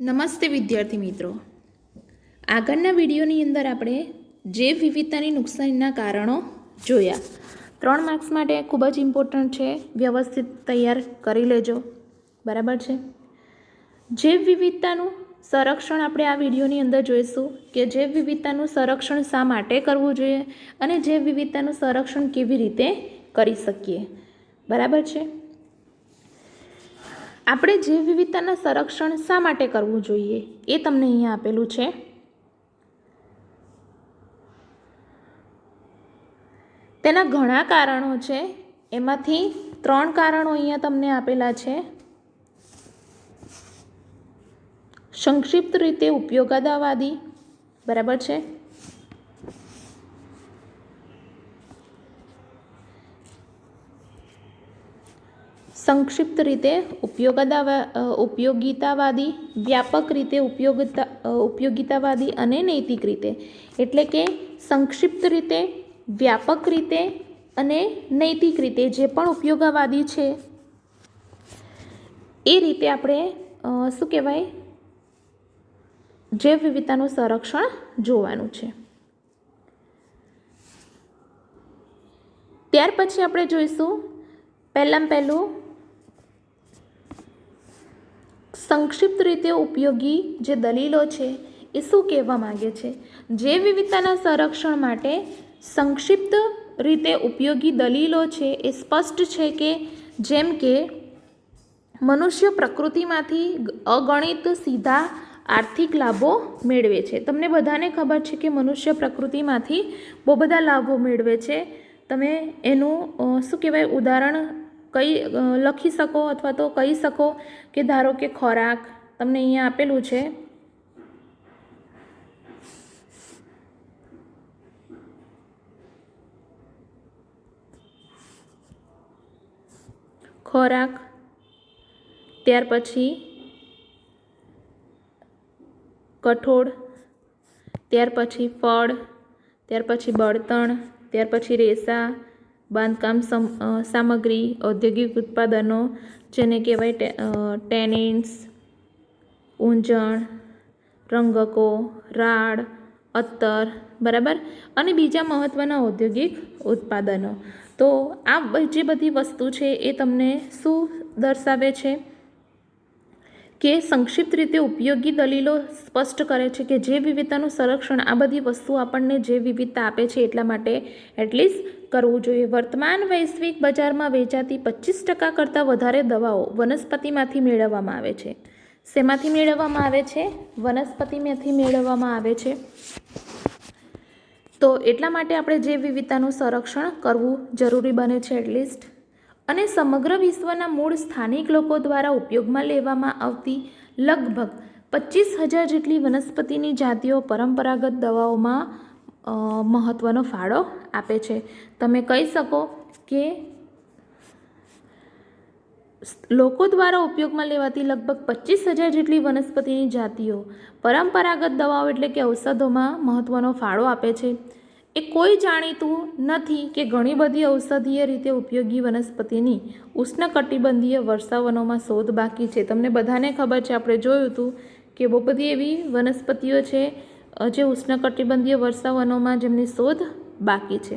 નમસ્તે વિદ્યાર્થી મિત્રો, આગળના વિડીયોની અંદર આપણે જૈવ વિવિધતાની નુકસાનીના કારણો જોયા. 3 માર્ક્સ માટે ખૂબ જ ઇમ્પોર્ટન્ટ છે, વ્યવસ્થિત તૈયાર કરી લેજો. બરાબર છે. જૈવ વિવિધતાનું સંરક્ષણ આપણે આ વિડીયોની અંદર જોઈશું કે જૈવ વિવિધતાનું સંરક્ષણ શા માટે કરવું જોઈએ અને જૈવ વિવિધતાનું સંરક્ષણ કેવી રીતે કરી શકીએ. બરાબર છે. આપણે જૈવ વિવિધતાના સંરક્ષણ શા માટે કરવું જોઈએ એ તમને અહીંયા આપેલું છે. તેના ઘણા કારણો છે, એમાંથી 3 કારણો અહીંયા તમને આપેલા છે. સંક્ષિપ્ત રીતે ઉપયોગિતાવાદી, બરાબર છે. સંક્ષિપ્ત રીતે ઉપયોગિતાવાદી, વ્યાપક રીતે ઉપયોગિતાવાદી અને નૈતિક રીતે. એટલે કે સંક્ષિપ્ત રીતે, વ્યાપક રીતે અને નૈતિક રીતે જે પણ ઉપયોગવાદી છે એ રીતે આપણે શું કહેવાય, જૈવ વિવિધતાનું સંરક્ષણ જોવાનું છે. ત્યાર પછી આપણે જોઈશું પહેલું સંક્ષિપ્ત રીતે ઉપયોગી જે દલીલો છે એ શું કહેવા માંગે છે. જૈવ વિવિધતાના સંરક્ષણ માટે સંક્ષિપ્ત રીતે ઉપયોગી દલીલો છે એ સ્પષ્ટ છે કે જેમ કે મનુષ્ય પ્રકૃતિમાંથી અગણિત સીધા આર્થિક લાભો મેળવે છે. તમને બધાને ખબર છે કે મનુષ્ય પ્રકૃતિમાંથી બહુ બધા લાભો મેળવે છે. તમે એનું શું કહેવાય ઉદાહરણ લખી શકો અથવા તો કહી શકો કે ધારો કે ખોરાક તમને અહીંયા આપેલું છે. ખોરાક, ત્યાર પછી કઠોળ, ત્યાર પછી ફળ, ત્યાર પછી બળતણ, ત્યાર પછી રેસા, બાંધકામ સામગ્રી, ઔદ્યોગિક ઉત્પાદનો જેને કહેવાય ટેનિન્સ, ઊંજણ, રંગકો, રાડ, અત્તર, બરાબર, અને બીજા મહત્ત્વના ઔદ્યોગિક ઉત્પાદનો. તો આ જે બધી વસ્તુ છે એ તમને શું દર્શાવે છે કે સંક્ષિપ્ત રીતે ઉપયોગી દલીલો સ્પષ્ટ કરે છે કે જૈવ વિવિધતાનું સંરક્ષણ આ બધી વસ્તુ આપણને જૈવ વિવિધતા આપે છે એટલા માટે એટલીસ્ટ કરવું જોઈએ. વર્તમાન વૈશ્વિક બજારમાં વેચાતી 25% કરતાં વધારે દવાઓ વનસ્પતિમાંથી મેળવવામાં આવે છે. શેમાંથી મેળવવામાં આવે છે? વનસ્પતિમાંથી મેળવવામાં આવે છે. તો એટલા માટે આપણે જૈવ વિવિધતાનું સંરક્ષણ કરવું જરૂરી બને છે એટલીસ્ટ. અને સમગ્ર વિશ્વના મૂળ સ્થાનિક લોકો દ્વારા ઉપયોગમાં લેવામાં આવતી લગભગ 25,000 જેટલી વનસ્પતિની જાતિઓ પરંપરાગત દવાઓમાં મહત્ત્વનો ફાળો આપે છે. તમે કહી શકો કે લોકો દ્વારા ઉપયોગમાં લેવાતી લગભગ 25,000 જેટલી વનસ્પતિની જાતિઓ પરંપરાગત દવાઓ એટલે કે ઔષધોમાં મહત્ત્વનો ફાળો આપે છે. એ કોઈ જાણીતું નથી કે ઘણી બધી ઔષધીય રીતે ઉપયોગી વનસ્પતિની ઉષ્ણકટિબંધીય વર્ષાવનોમાં શોધ બાકી છે. તમને બધાને ખબર છે, આપણે જોયું હતું કે બહુ બધી એવી વનસ્પતિઓ છે જે ઉષ્ણકટિબંધીય વર્ષાવનોમાં જેમની શોધ બાકી છે.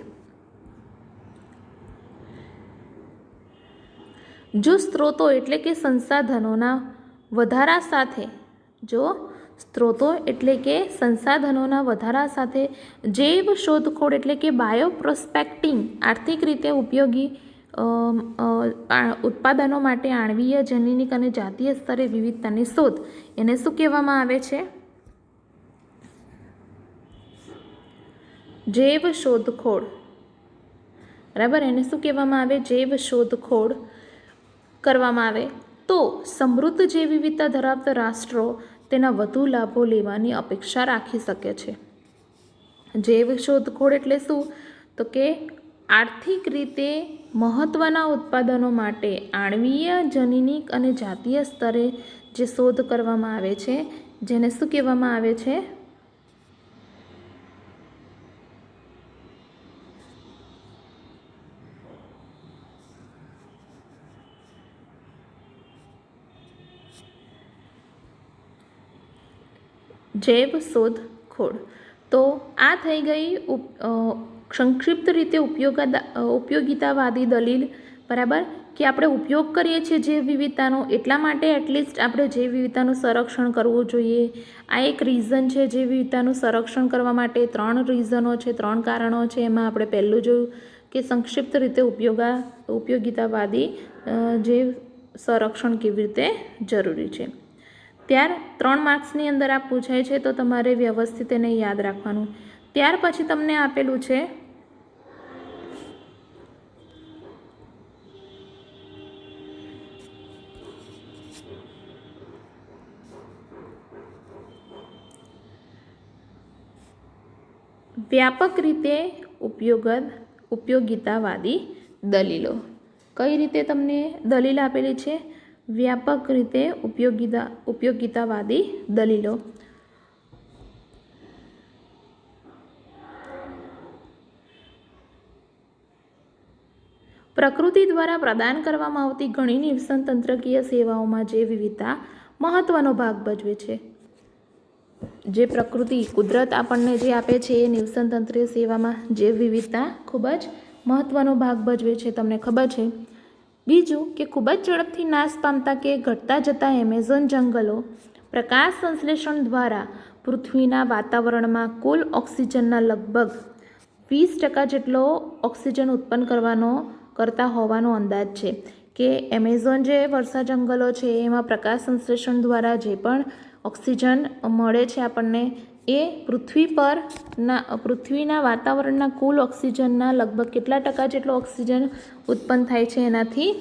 જો સ્ત્રોતો એટલે કે સંસાધનોના વધારા સાથે જૈવ શોધખોળ એટલે કે બાયોપ્રોસ્પેક્ટિંગ આર્થિક રીતે ઉપયોગી ઉત્પાદનો માટે આણ્વીય, જનીનિક અને જાતીય સ્તરે વિવિધતાની શોધ એને શું કહેવામાં આવે છે? જૈવ શોધખોળ. બરાબર, એને શું કહેવામાં આવે? જૈવ શોધખોળ કરવામાં આવે તો સમૃદ્ધ જૈવ વિવિધતા ધરાવતા રાષ્ટ્રો તેના વધુ લાભો લેવાની અપેક્ષા રાખી શકે છે. જૈવ શોધખોળ એટલે શું? તો કે આર્થિક રીતે મહત્ત્વના ઉત્પાદનો માટે આણ્વીય, જનીનિક અને જાતીય સ્તરે જે શોધ કરવામાં આવે છે જેને શું કહેવામાં આવે છે? જૈવ શોધખોળ. તો આ થઈ ગઈ સંક્ષિપ્ત રીતે ઉપયોગિતાવાદી દલીલ, બરાબર, કે આપણે ઉપયોગ કરીએ છીએ જૈવ વિવિધતાનો એટલા માટે એટલીસ્ટ આપણે જૈવ વિવિધતાનું સંરક્ષણ કરવું જોઈએ. આ એક રીઝન છે જૈવ વિવિધતાનું સંરક્ષણ કરવા માટે. 3 રીઝનો છે, 3 કારણો છે. એમાં આપણે પહેલું જોયું કે સંક્ષિપ્ત રીતે ઉપયોગિતાવાદી જૈવ સંરક્ષણ કેવી રીતે જરૂરી છે. 3 માર્ક્સની અંદર આ પૂછાય છે, તો તમારે વ્યવસ્થિત એને યાદ રાખવાનું. ત્યાર પછી તમને આપેલું છે વ્યાપક રીતે ઉપયોગિતાવાદી દલીલો. કઈ રીતે તમને દલીલ આપેલી છે? વ્યાપક રીતે ઉપયોગિતાવાદી દલીલો. પ્રકૃતિ દ્વારા પ્રદાન કરવામાં આવતી ઘણી નિવસનતંત્રકીય સેવાઓમાં જૈવ વિવિધતા મહત્વનો ભાગ ભજવે છે. જે પ્રકૃતિ, કુદરત આપણને જે આપે છે એ નિવસનતંત્રીય સેવામાં જૈવ વિવિધતા ખૂબ જ મહત્વનો ભાગ ભજવે છે. તમને ખબર છે. બીજું કે ખૂબ જ ઝડપથી નાશ પામતા કે ઘટતા જતા એમેઝોન જંગલો પ્રકાશ સંશ્લેષણ દ્વારા પૃથ્વીના વાતાવરણમાં કુલ ઓક્સિજનના લગભગ 20% જેટલો ઓક્સિજન ઉત્પન્ન કરતા હોવાનો અંદાજ છે. કે એમેઝોન જે વર્ષા જંગલો છે એમાં પ્રકાશ સંશ્લેષણ દ્વારા જે પણ ઓક્સિજન મળે છે આપણને, એ પૃથ્વીના વાતાવરણના કુલ ઓક્સિજનના લગભગ કેટલા ટકા જેટલો ઓક્સિજન ઉત્પન્ન થાય છે એનાથી?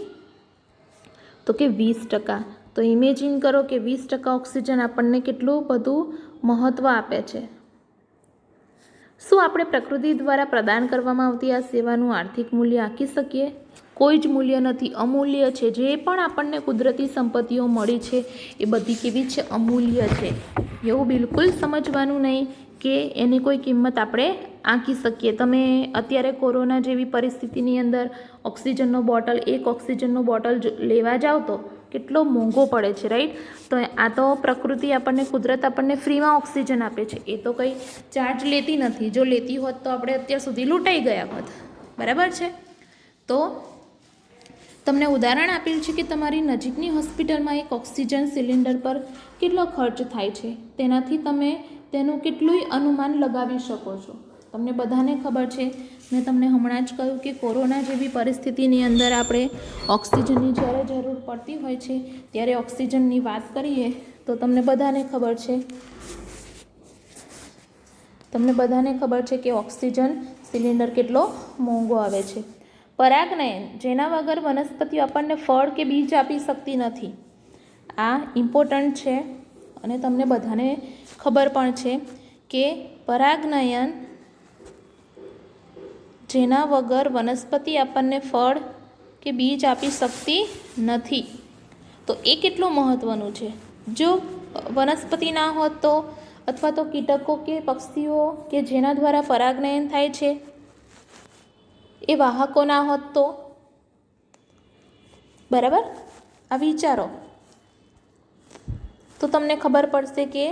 તો કે 20%. તો ઇમેજિન કરો કે 20% ઓક્સિજન આપણને કેટલું બધું મહત્ત્વ આપે છે. શું આપણે પ્રકૃતિ દ્વારા પ્રદાન કરવામાં આવતી આ સેવાનું આર્થિક મૂલ્ય આંકી શકીએ? કોઈ જ મૂલ્ય નથી, અમૂલ્ય છે. જે પણ આપણને કુદરતી સંપત્તિઓ મળી છે એ બધી કેવી છે? અમૂલ્ય છે. એવું બિલકુલ સમજવાનું નહીં કે એની કોઈ કિંમત આપણે આંકી શકીએ. તમે અત્યારે કોરોના જેવી પરિસ્થિતિની અંદર એક ઓક્સિજનનો બોટલ લેવા જાઓ તો કેટલો મોંઘો પડે છે, રાઈટ? તો આ તો પ્રકૃતિ આપણને, કુદરત આપણને ફ્રીમાં ઓક્સિજન આપે છે. એ તો કંઈ ચાર્જ લેતી નથી. જો લેતી હોત તો આપણે અત્યાર સુધી લૂંટાઈ ગયા હોત, બરાબર છે? તો તમને ઉદાહરણ આપેલ છે કે તમારી નજીકની હોસ્પિટલમાં એક ઓક્સિજન સિલિન્ડર પર કેટલો ખર્ચ થાય છે. તેનાથી તમે તેનું કેટલું અનુમાન લગાવી શકો છો. તમને બધાને ખબર છે, મેં તમને હમણાં જ કહ્યું કે કોરોના જેવી પરિસ્થિતિની અંદર આપણે ઓક્સિજનની જ્યારે જરૂર પડતી હોય છે ત્યારે ઓક્સિજનની વાત કરીએ તો તમને બધાને ખબર છે કે ઓક્સિજન સિલિન્ડર કેટલો મોંઘો આવે છે. પરાગનયન, જેના વગર વનસ્પતિઓ આપણને ફળ કે બીજ આપી શકતી નથી. આ ઇમ્પોર્ટન્ટ છે અને તમને બધાને ખબર પણ છે કે પરાગનયન, જેના વગર વનસ્પતિ આપણને ફળ કે બીજ આપી શકતી નથી. તો એ કેટલું મહત્ત્વનું છે. જો વનસ્પતિ ના હોત તો, અથવા તો કીટકો કે પક્ષીઓ કે જેના દ્વારા પરાગનયન થાય છે એ વાહકો ના હોત તો, બરાબર? આ વિચારો તો તમને ખબર પડશે કે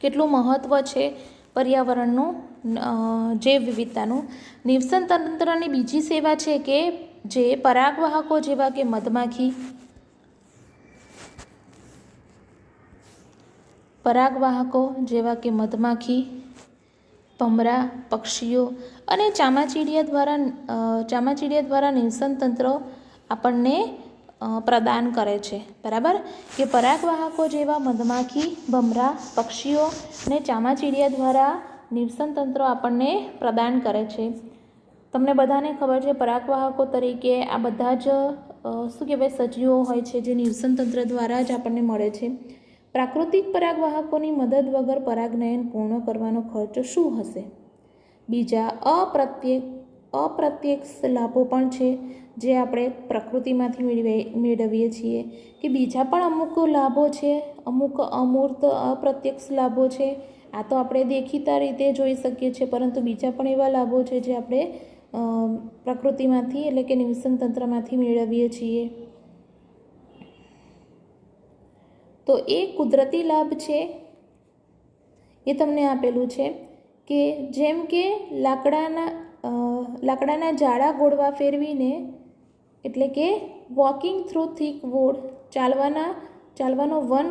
કેટલું મહત્ત્વ છે પર્યાવરણનું, જૈવ વિવિધતાનું. નિવસન તંત્રની બીજી સેવા છે કે જે પરાગવાહકો જેવા કે મધમાખી, ભમરા, પક્ષીઓ અને ચામાચીડિયા દ્વારા નિવસન તંત્ર આપણને પ્રદાન કરે છે, બરાબર? કે પરાગવાહકો જેવા મધમાખી, ભમરા, પક્ષીઓ અને ચામાચીડિયા દ્વારા નિવસન તંત્રો આપણને પ્રદાન કરે છે. તમને બધાને ખબર છે પરાગવાહકો તરીકે આ બધા જ સજીવો હોય છે જે નિવસન તંત્ર દ્વારા જ આપણને મળે છે. પ્રાકૃતિક પરાગવાહકોની મદદ વગર પરાગનયન પૂર્ણ કરવાનો ખર્ચ શું હશે? બીજા અપ્રત્યક્ષ લાભો પણ છે જે આપણે પ્રકૃતિમાંથી મેળવીએ છીએ. કે બીજા પણ અમુક લાભો છે, અમુક અમૂર્ત અપ્રત્યક્ષ લાભો છે. આ તો આપણે દેખીતા રીતે જોઈ શકીએ છીએ, પરંતુ બીજા પણ એવા લાભો છે જે આપણે પ્રકૃતિમાંથી એટલે કે નિવસન તંત્રમાંથી મેળવીએ છીએ. તો એ કુદરતી લાભ છે એ તમને આપેલું છે કે જેમ કે લાકડાના જાડા ગોળવા ફેરવીને, એટલે કે વોકિંગ થ્રુ થીક વુડ, ચાલવાનો વન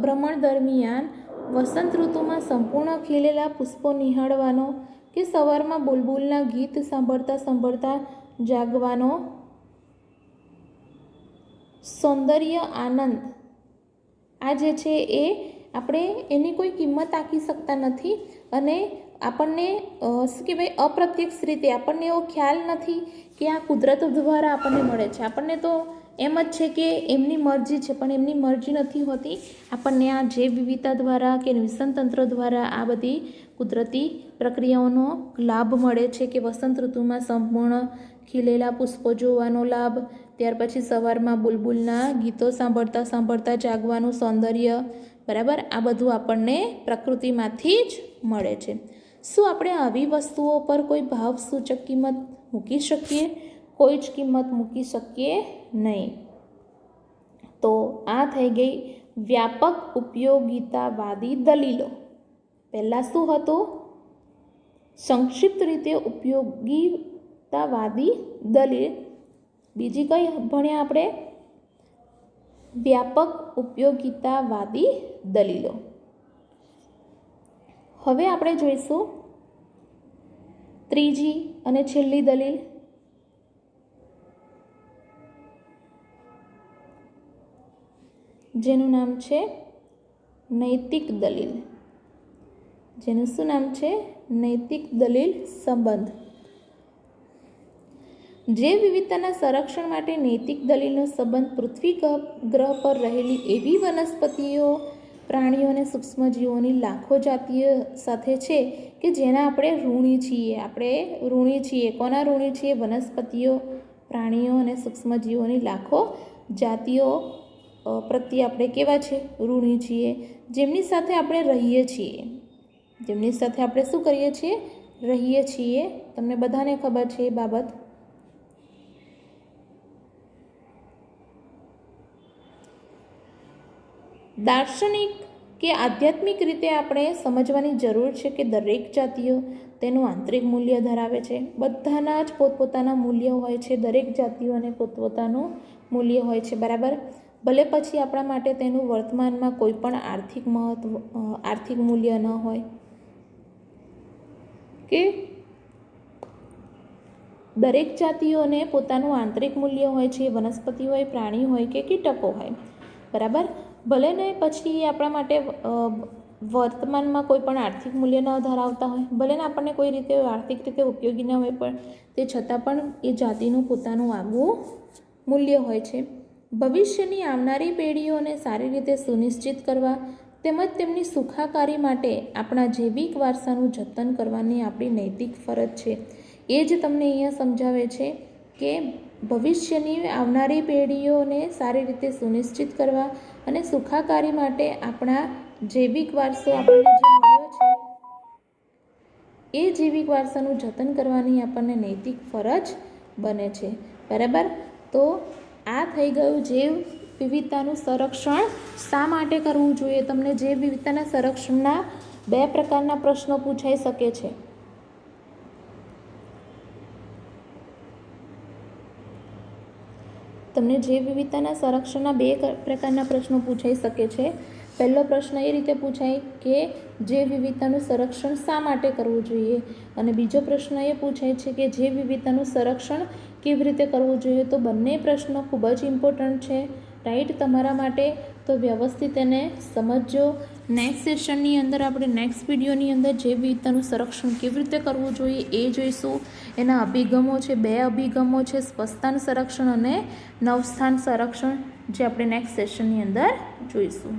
ભ્રમણ દરમિયાન, વસંત ઋતુમાં સંપૂર્ણ ખીલેલા પુષ્પો નિહાળવાનો, કે સવારમાં બુલબુલના ગીત સાંભળતા સાંભળતા જાગવાનો સૌંદર્ય આનંદ, આ જે છે એ આપણે એની કોઈ કિંમત આંકી શકતા નથી. અને આપણને શું કહેવાય, અપ્રત્યક્ષ રીતે આપણને એવો ખ્યાલ નથી કે આ કુદરત દ્વારા આપણને મળે છે. આપણને તો એમ જ છે કે એમની મરજી છે, પણ એમની મરજી નથી હોતી. આપણને આ જૈવ વિવિધતા દ્વારા કે નિવસન તંત્ર દ્વારા આ બધી કુદરતી પ્રક્રિયાઓનો લાભ મળે છે, કે વસંત ઋતુમાં સંપૂર્ણ ખીલેલા પુષ્પો જોવાનો લાભ, ત્યાર પછી સવારમાં બુલબુલના ગીતો સાંભળતા સાંભળતા જાગવાનું સૌંદર્ય, બરાબર. આ બધું આપણને પ્રકૃતિમાંથી જ મળે છે. શું આપણે આવી વસ્તુઓ પર કોઈ ભાવ સૂચક કિંમત મૂકી શકીએ? કોઈ જ કિંમત મૂકી શકીએ નહીં. તો આ થઈ ગઈ વ્યાપક ઉપયોગિતાવાદી દલીલો. પહેલાં શું હતું? સંક્ષિપ્ત રીતે ઉપયોગિતાવાદી દલીલ. બીજી કઈ ભણ્યા આપણે? વ્યાપક ઉપયોગિતાવાદી દલીલો. હવે આપણે જોઈશું ત્રીજી અને છેલ્લી દલીલ. જેનું નામ છે નૈતિક દલીલ. જેનું શું નામ છે? નૈતિક દલીલ સંબંધ. જૈવ વિવિધતાના સંરક્ષણ માટે નૈતિક દલીલનો સંબંધ પૃથ્વી ગ્રહ પર રહેલી એવી વનસ્પતિઓ, પ્રાણીઓ અને સૂક્ષ્મજીવોની લાખો જાતિઓ સાથે છે કે જેના આપણે ઋણી છીએ. આપણે ઋણી છીએ. કોના ઋણી છીએ? વનસ્પતિઓ, પ્રાણીઓ અને સૂક્ષ્મજીવોની લાખો જાતિઓ પ્રત્યે આપણે કેવા છે? ઋણી છીએ. જેમની સાથે આપણે રહીએ છીએ. જેમની સાથે આપણે શું કરીએ છીએ? રહીએ છીએ. તમને બધાને ખબર છે એ બાબત. દાર્શનિક કે આધ્યાત્મિક રીતે આપણે સમજવાની જરૂર છે કે દરેક જાતિઓ તેનું આંતરિક મૂલ્ય ધરાવે છે. બધાના જ પોતપોતાના મૂલ્ય હોય છે. દરેક જાતિઓને પોતપોતાનું મૂલ્ય હોય છે, બરાબર. ભલે પછી આપણા માટે તેનું વર્તમાનમાં કોઈ પણ આર્થિક મૂલ્ય ન હોય, કે દરેક જાતિઓને પોતાનું આંતરિક મૂલ્ય હોય છે. વનસ્પતિ હોય, પ્રાણી હોય કે કીટકો હોય, બરાબર. ભલે ને પછી આપણા માટે વર્તમાનમાં કોઈ પણ આર્થિક મૂલ્ય ન ધરાવતા હોય, ભલે ને આપણને કોઈ રીતે આર્થિક રીતે ઉપયોગી ન હોય, પણ તે છતાં પણ એ જાતિનું પોતાનું આગવું મૂલ્ય હોય છે. ભવિષ્યની આવનારી પેઢીઓને સારી રીતે સુનિશ્ચિત કરવા તેમજ તેમની સુખાકારી માટે આપણા જૈવિક વારસાનું જતન કરવાની આપણી નૈતિક ફરજ છે. એ જ તમને અહીંયા સમજાવે છે કે ભવિષ્યની આવનારી પેઢીઓને સારી રીતે સુનિશ્ચિત કરવા અને સુખાકારી માટે આપણા જૈવિક વારસો આપણને જે મળ્યો છે એ જૈવિક વારસાનું જતન કરવાની આપણને નૈતિક ફરજ બને છે, બરાબર. તો આ થઈ ગયું જૈવ વિવિધતાનું સંરક્ષણ શા માટે કરવું જોઈએ. તમને જૈવ વિવિધતાના સંરક્ષણના 2 પ્રકારના પ્રશ્નો પૂછાઈ શકે છે. તમને જૈવ વિવિધતાના સંરક્ષણના 2 પ્રકારના પ્રશ્નો પૂછાઈ શકે છે. પહેલો પ્રશ્ન એ રીતે પૂછાય કે જૈવ વિવિધતાનું સંરક્ષણ શા માટે કરવું જોઈએ, અને બીજો પ્રશ્ન એ પૂછાય છે કે જૈવ વિવિધતાનું સંરક્ષણ કેવી રીતે કરવું જોઈએ. તો બંને પ્રશ્નો ખૂબ જ ઇમ્પોર્ટન્ટ છે, રાઈટ, તમારા માટે. તો વ્યવસ્થિત એને સમજજો. નેક્સ્ટ સેશનની અંદર આપણે નેક્સ્ટ વિડીયોની અંદર જૈવ વિવિધતાનું સંરક્ષણ કેવી રીતે કરવું જોઈએ એ જોઈશું. એના અભિગમો છે, 2 અભિગમો છે, સ્વસ્થાન સંરક્ષણ અને નવસ્થાન સંરક્ષણ, જે આપણે નેક્સ્ટ સેશનની અંદર જોઈશું.